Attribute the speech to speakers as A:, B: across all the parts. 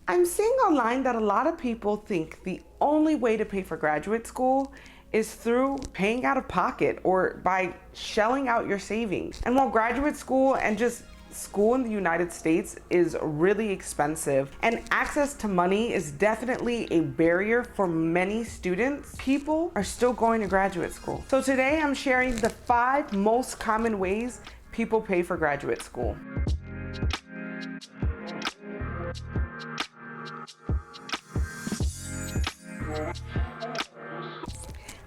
A: I'm seeing online that a lot of people think the only way to pay for graduate school is through paying out of pocket or by shelling out your savings. And while graduate school and just school in the United States is really expensive and access to money is definitely a barrier for many students, people are still going to graduate school. So today I'm sharing the 5 most common ways people pay for graduate school.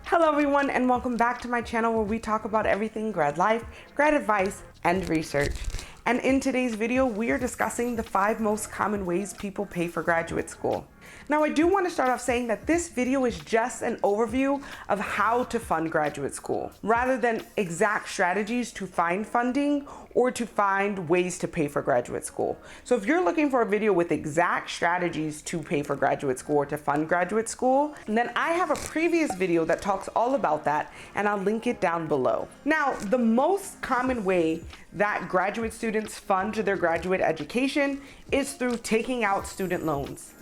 A: Hello everyone, and welcome back to my channel where we talk about everything grad life, grad advice, and research. And in today's video, we are discussing the 5 most common ways people pay for graduate school. Now, I do want to start off saying that this video is just an overview of how to fund graduate school, rather than exact strategies to find funding or to find ways to pay for graduate school. So if you're looking for a video with exact strategies to pay for graduate school or to fund graduate school, then I have a previous video that talks all about that, and I'll link it down below. Now, the most common way that graduate students fund their graduate education is through taking out student loans.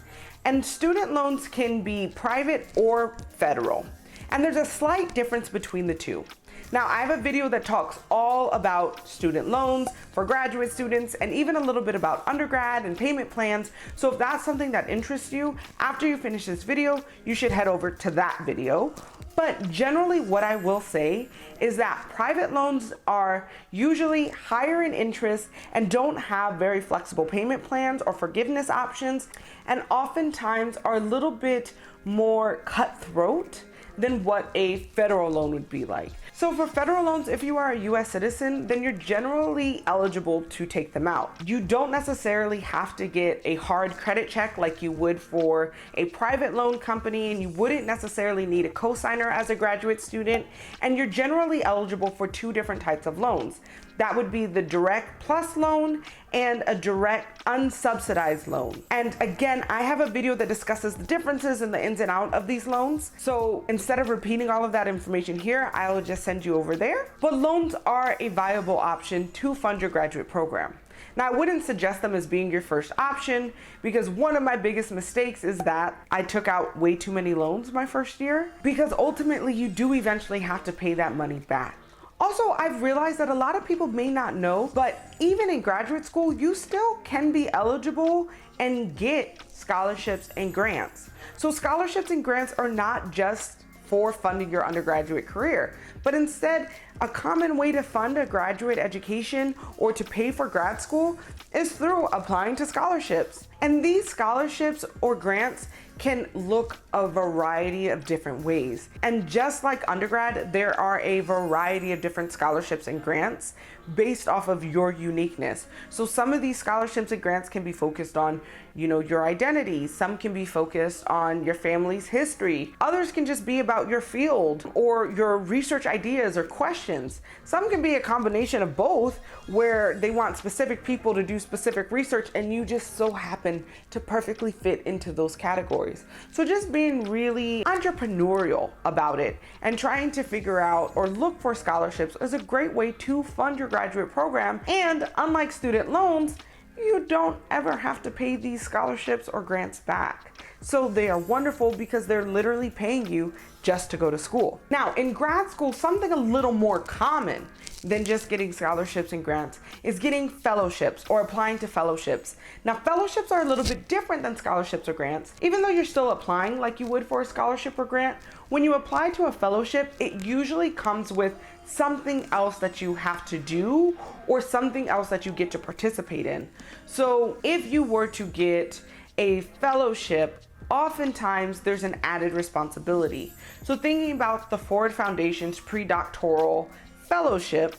A: And student loans can be private or federal. And there's a slight difference between the two. Now, I have a video that talks all about student loans for graduate students and even a little bit about undergrad and payment plans. So if that's something that interests you, after you finish this video, you should head over to that video. But generally what I will say is that private loans are usually higher in interest and don't have very flexible payment plans or forgiveness options, and oftentimes are a little bit more cutthroat than what a federal loan would be like. So for federal loans, if you are a US citizen, then you're generally eligible to take them out. You don't necessarily have to get a hard credit check like you would for a private loan company, and you wouldn't necessarily need a cosigner as a graduate student, and you're generally eligible for 2 different types of loans. That would be the direct plus loan and a direct unsubsidized loan. And again, I have a video that discusses the differences and the ins and outs of these loans. So instead of repeating all of that information here, I will just send you over there. But loans are a viable option to fund your graduate program. Now, I wouldn't suggest them as being your first option, because one of my biggest mistakes is that I took out way too many loans my first year, because ultimately you do eventually have to pay that money back. Also, I've realized that a lot of people may not know, but even in graduate school, you still can be eligible and get scholarships and grants. So scholarships and grants are not just for funding your undergraduate career, but instead, a common way to fund a graduate education or to pay for grad school is through applying to scholarships. And these scholarships or grants can look a variety of different ways. And just like undergrad, there are a variety of different scholarships and grants based off of your uniqueness. So some of these scholarships and grants can be focused on, your identity. Some can be focused on your family's history. Others can just be about your field or your research ideas or questions. Some can be a combination of both, where they want specific people to do specific research and you just so happen to perfectly fit into those categories. So just being really entrepreneurial about it and trying to figure out or look for scholarships is a great way to fund your graduate program. And unlike student loans, you don't ever have to pay these scholarships or grants back. So they are wonderful because they're literally paying you just to go to school. Now, in grad school, something a little more common than just getting scholarships and grants is getting fellowships or applying to fellowships. Now, fellowships are a little bit different than scholarships or grants. Even though you're still applying like you would for a scholarship or grant, when you apply to a fellowship, it usually comes with something else that you have to do or something else that you get to participate in. So if you were to get a fellowship, oftentimes there's an added responsibility. So thinking about the Ford Foundation's pre-doctoral fellowship,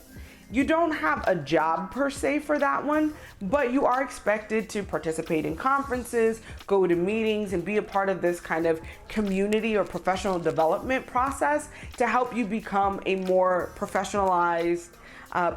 A: you don't have a job per se for that one, but you are expected to participate in conferences, go to meetings, and be a part of this kind of community or professional development process to help you become a more professionalized,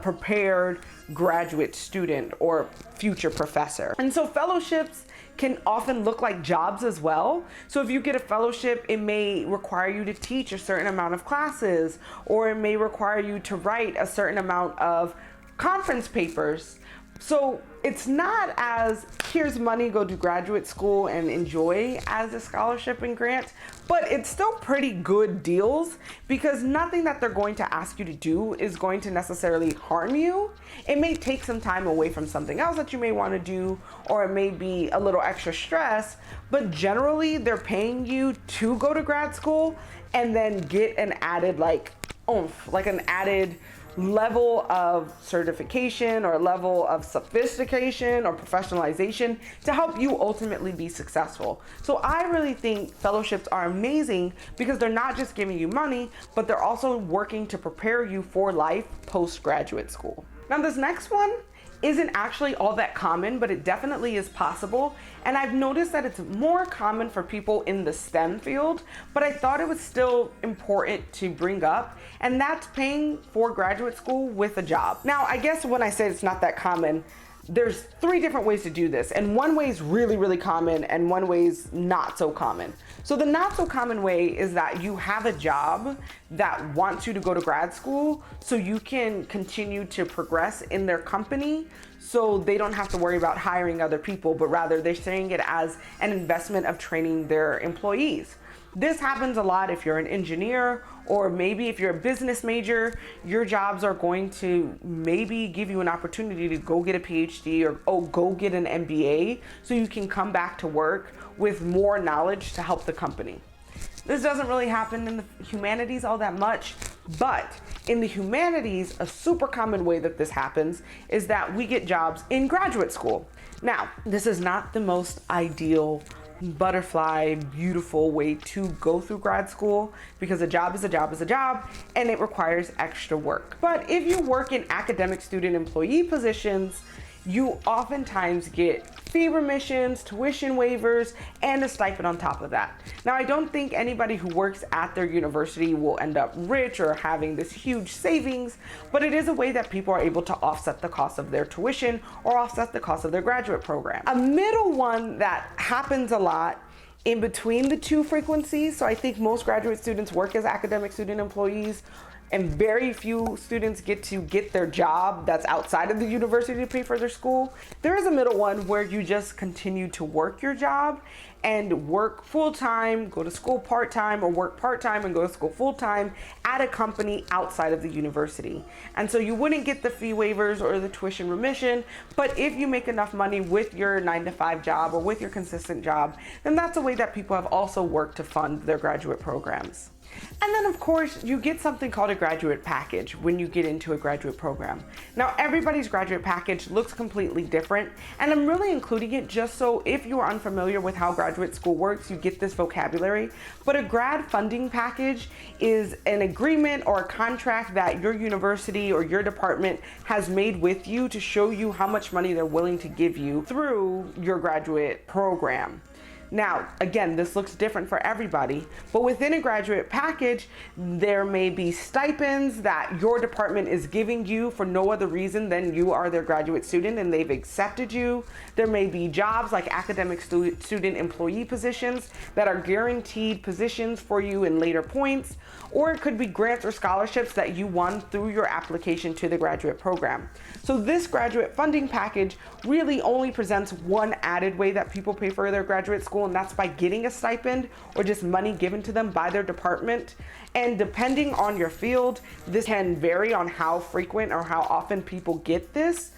A: prepared graduate student or future professor. And so fellowships can often look like jobs as well. So if you get a fellowship, it may require you to teach a certain amount of classes, or it may require you to write a certain amount of conference papers. So it's not as here's money, go to graduate school and enjoy as a scholarship and grant, but it's still pretty good deals because nothing that they're going to ask you to do is going to necessarily harm you. It may take some time away from something else that you may want to do, or it may be a little extra stress, but generally they're paying you to go to grad school and then get an added oomph, like an added level of certification or level of sophistication or professionalization to help you ultimately be successful. So I really think fellowships are amazing because they're not just giving you money, but they're also working to prepare you for life post-graduate school. Now this next one isn't actually all that common, but it definitely is possible. And I've noticed that it's more common for people in the STEM field, but I thought it was still important to bring up, and that's paying for graduate school with a job. Now, I guess when I say it's not that common, there's 3 different ways to do this, and one way is really, really common and one way is not so common. So the not so common way is that you have a job that wants you to go to grad school so you can continue to progress in their company, so they don't have to worry about hiring other people, but rather they're seeing it as an investment of training their employees. This happens a lot if you're an engineer, or maybe if you're a business major, your jobs are going to maybe give you an opportunity to go get a PhD or go get an MBA so you can come back to work with more knowledge to help the company. This doesn't really happen in the humanities all that much, but in the humanities, a super common way that this happens is that we get jobs in graduate school. Now, this is not the most ideal butterfly, beautiful way to go through grad school because a job is a job is a job and it requires extra work. But if you work in academic student employee positions, you oftentimes get fee remissions, tuition waivers, and a stipend on top of that. Now, I don't think anybody who works at their university will end up rich or having this huge savings, but it is a way that people are able to offset the cost of their tuition or offset the cost of their graduate program. A middle one that happens a lot in between the 2 frequencies, so I think most graduate students work as academic student employees, and very few students get to get their job that's outside of the university to pay for their school. There is a middle one where you just continue to work your job and work full-time, go to school part-time, or work part-time and go to school full-time at a company outside of the university. And so you wouldn't get the fee waivers or the tuition remission, but if you make enough money with your 9-to-5 job or with your consistent job, then that's a way that people have also worked to fund their graduate programs. And then of course you get something called a graduate package when you get into a graduate program. Now everybody's graduate package looks completely different, and I'm really including it just so if you are unfamiliar with how graduate school works, you get this vocabulary. But a grad funding package is an agreement or a contract that your university or your department has made with you to show you how much money they're willing to give you through your graduate program. Now, again, this looks different for everybody, but within a graduate package, there may be stipends that your department is giving you for no other reason than you are their graduate student and they've accepted you. There may be jobs like academic student employee positions that are guaranteed positions for you in later points, or it could be grants or scholarships that you won through your application to the graduate program. So this graduate funding package really only presents one added way that people pay for their graduate school, and that's by getting a stipend or just money given to them by their department. And depending on your field, this can vary on how frequent or how often people get this.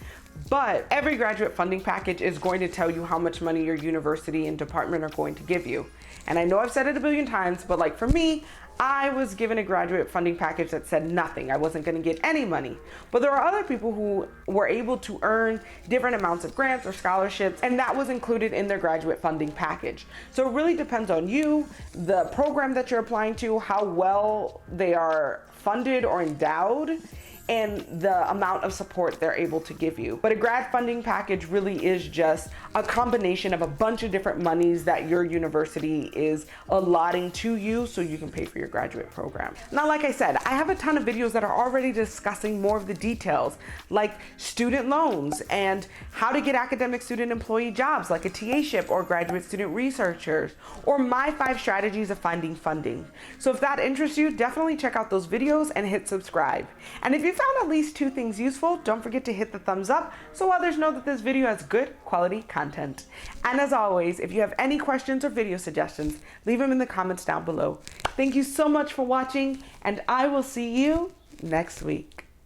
A: But every graduate funding package is going to tell you how much money your university and department are going to give you. And I know I've said it a billion times, but like for me, I was given a graduate funding package that said nothing. I wasn't going to get any money. But there are other people who were able to earn different amounts of grants or scholarships, and that was included in their graduate funding package. So it really depends on you, the program that you're applying to, how well they are funded or endowed, and the amount of support they're able to give you. But a grad funding package really is just a combination of a bunch of different monies that your university is allotting to you so you can pay for your graduate program. Now, like I said, I have a ton of videos that are already discussing more of the details, like student loans and how to get academic student employee jobs like a TA-ship or graduate student researchers, or my 5 strategies of finding funding. So if that interests you, definitely check out those videos and hit subscribe. And if you found at least 2 things useful, don't forget to hit the thumbs up so others know that this video has good quality content. And as always, if you have any questions or video suggestions, leave them in the comments down below. Thank you so much for watching, and I will see you next week.